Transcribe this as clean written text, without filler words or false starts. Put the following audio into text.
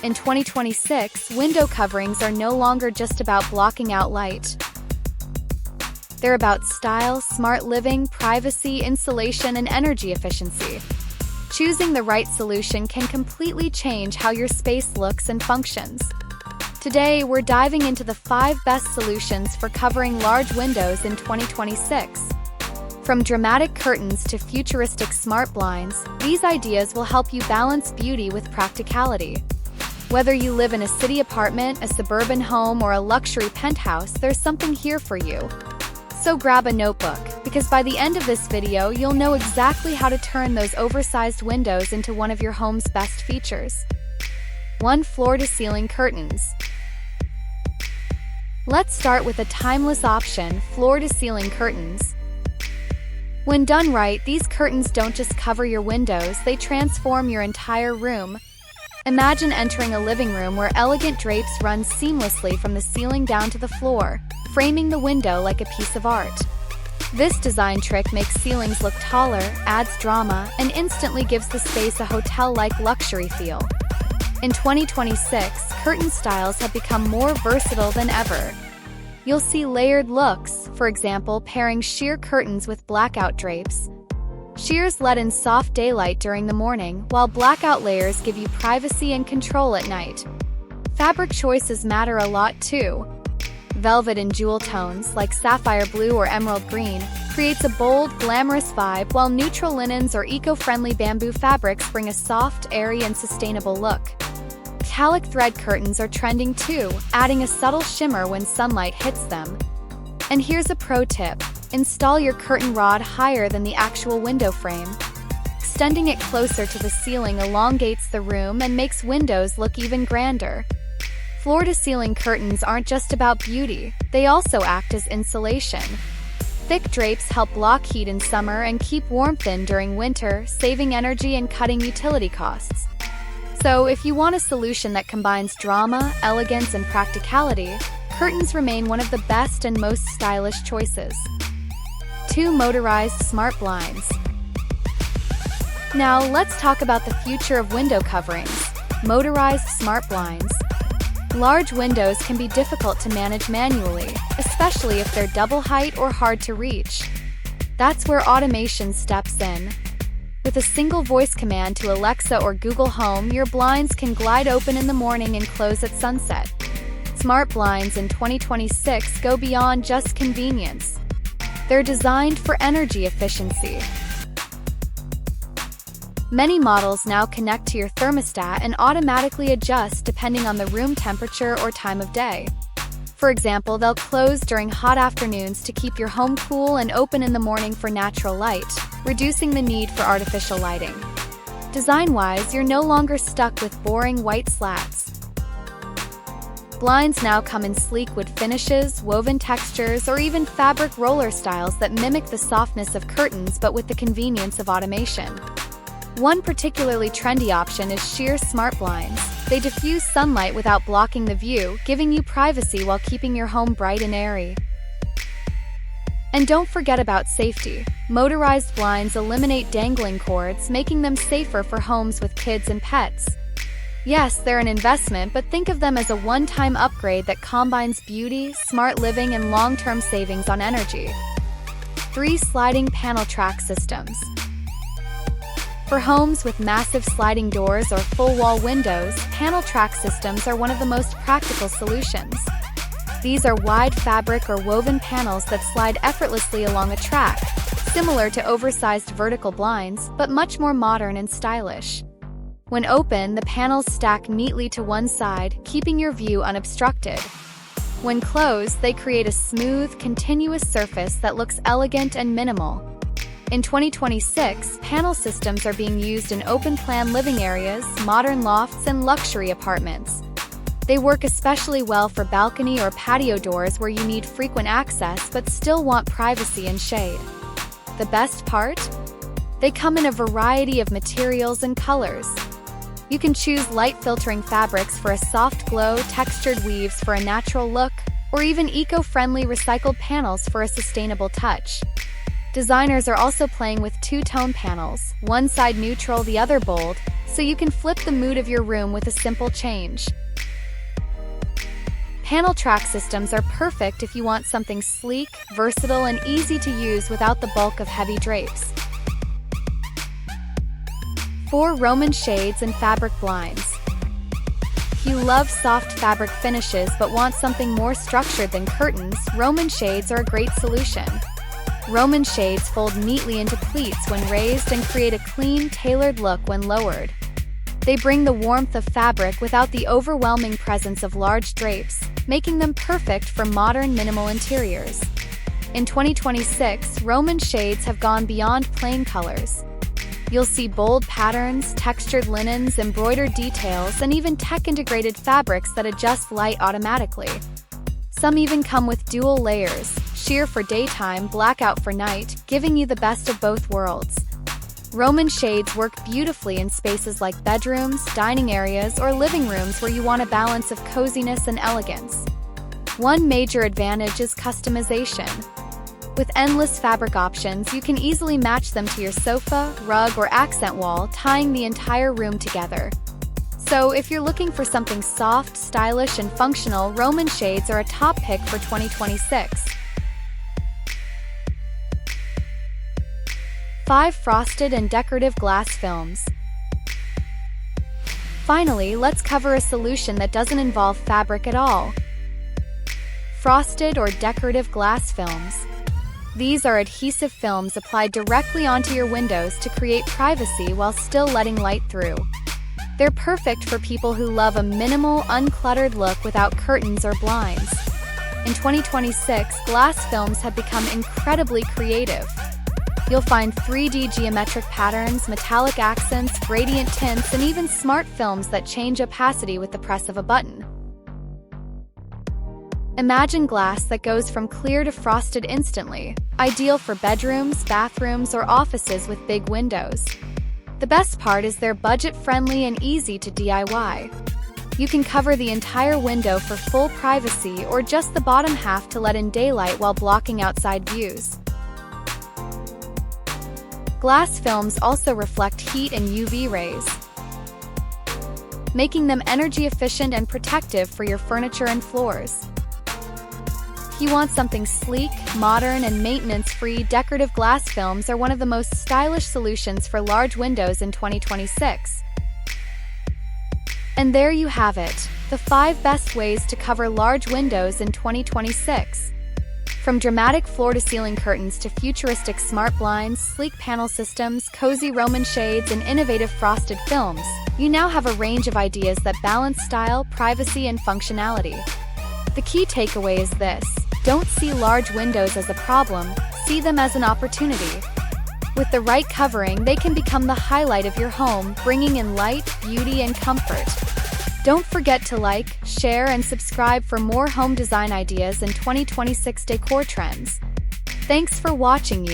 In 2026, window coverings are no longer just about blocking out light. They're about style, smart living, privacy, insulation, and energy efficiency. Choosing the right solution can completely change how your space looks and functions. Today, we're diving into the 5 best solutions for covering large windows in 2026. From dramatic curtains to futuristic smart blinds, these ideas will help you balance beauty with practicality. Whether you live in a city apartment, a suburban home, or a luxury penthouse, there's something here for you. So grab a notebook, because by the end of this video, you'll know exactly how to turn those oversized windows into one of your home's best features. 1. Floor-to-ceiling curtains. Let's start with a timeless option, floor-to-ceiling curtains. When done right, these curtains don't just cover your windows, they transform your entire room. Imagine entering a living room where elegant drapes run seamlessly from the ceiling down to the floor, framing the window like a piece of art. This design trick makes ceilings look taller, adds drama, and instantly gives the space a hotel-like luxury feel. In 2026, curtain styles have become more versatile than ever. You'll see layered looks, for example, pairing sheer curtains with blackout drapes. Sheers let in soft daylight during the morning, while blackout layers give you privacy and control at night. Fabric choices matter a lot too. Velvet in jewel tones, like sapphire blue or emerald green, creates a bold, glamorous vibe, while neutral linens or eco-friendly bamboo fabrics bring a soft, airy, and sustainable look. Metallic thread curtains are trending too, adding a subtle shimmer when sunlight hits them. And here's a pro tip. Install your curtain rod higher than the actual window frame. Extending it closer to the ceiling elongates the room and makes windows look even grander. Floor-to-ceiling curtains aren't just about beauty, they also act as insulation. Thick drapes help block heat in summer and keep warmth in during winter, saving energy and cutting utility costs. So, if you want a solution that combines drama, elegance, and practicality, curtains remain one of the best and most stylish choices. 2. Motorized smart blinds. Now, let's talk about the future of window coverings. Motorized smart blinds. Large windows can be difficult to manage manually, especially if they're double height or hard to reach. That's where automation steps in. With a single voice command to Alexa or Google Home, your blinds can glide open in the morning and close at sunset. Smart blinds in 2026 go beyond just convenience. They're designed for energy efficiency. Many models now connect to your thermostat and automatically adjust depending on the room temperature or time of day. For example, they'll close during hot afternoons to keep your home cool and open in the morning for natural light, reducing the need for artificial lighting. Design-wise, you're no longer stuck with boring white slats. Blinds now come in sleek wood finishes, woven textures, or even fabric roller styles that mimic the softness of curtains but with the convenience of automation. One particularly trendy option is sheer smart blinds. They diffuse sunlight without blocking the view, giving you privacy while keeping your home bright and airy. And don't forget about safety. Motorized blinds eliminate dangling cords, making them safer for homes with kids and pets. Yes, they're an investment, but think of them as a one-time upgrade that combines beauty, smart living, and long-term savings on energy. 3. Sliding panel track systems. For homes with massive sliding doors or full-wall windows, panel track systems are one of the most practical solutions. These are wide fabric or woven panels that slide effortlessly along a track, similar to oversized vertical blinds, but much more modern and stylish. When open, the panels stack neatly to one side, keeping your view unobstructed. When closed, they create a smooth, continuous surface that looks elegant and minimal. In 2026, panel systems are being used in open-plan living areas, modern lofts, and luxury apartments. They work especially well for balcony or patio doors where you need frequent access but still want privacy and shade. The best part? They come in a variety of materials and colors. You can choose light-filtering fabrics for a soft glow, textured weaves for a natural look, or even eco-friendly recycled panels for a sustainable touch. Designers are also playing with two-tone panels, one side neutral, the other bold, so you can flip the mood of your room with a simple change. Panel track systems are perfect if you want something sleek, versatile, and easy to use without the bulk of heavy drapes. 4 Roman shades and fabric blinds. If you love soft fabric finishes but want something more structured than curtains, Roman shades are a great solution. Roman shades fold neatly into pleats when raised and create a clean, tailored look when lowered. They bring the warmth of fabric without the overwhelming presence of large drapes, making them perfect for modern minimal interiors. In 2026, Roman shades have gone beyond plain colors. You'll see bold patterns, textured linens, embroidered details, and even tech-integrated fabrics that adjust light automatically. Some even come with dual layers, sheer for daytime, blackout for night, giving you the best of both worlds. Roman shades work beautifully in spaces like bedrooms, dining areas, or living rooms where you want a balance of coziness and elegance. One major advantage is customization. With endless fabric options, you can easily match them to your sofa, rug, or accent wall, tying the entire room together. So, if you're looking for something soft, stylish, and functional, Roman shades are a top pick for 2026. 5 Frosted and decorative glass films. Finally, let's cover a solution that doesn't involve fabric at all. Frosted or decorative glass films. These are adhesive films applied directly onto your windows to create privacy while still letting light through. They're perfect for people who love a minimal, uncluttered look without curtains or blinds. In 2026, glass films have become incredibly creative. You'll find 3D geometric patterns, metallic accents, gradient tints, and even smart films that change opacity with the press of a button. Imagine glass that goes from clear to frosted instantly, ideal for bedrooms, bathrooms, or offices with big windows. The best part is they're budget-friendly and easy to DIY. You can cover the entire window for full privacy or just the bottom half to let in daylight while blocking outside views. Glass films also reflect heat and UV rays, making them energy efficient and protective for your furniture and floors. If you want something sleek, modern, and maintenance-free, decorative glass films are one of the most stylish solutions for large windows in 2026. And there you have it, the 5 best ways to cover large windows in 2026. From dramatic floor-to-ceiling curtains to futuristic smart blinds, sleek panel systems, cozy Roman shades, and innovative frosted films, you now have a range of ideas that balance style, privacy, and functionality. The key takeaway is this: don't see large windows as a problem, see them as an opportunity. With the right covering, they can become the highlight of your home, bringing in light, beauty, and comfort. Don't forget to like, share, and subscribe for more home design ideas and 2026 decor trends. Thanks for watching.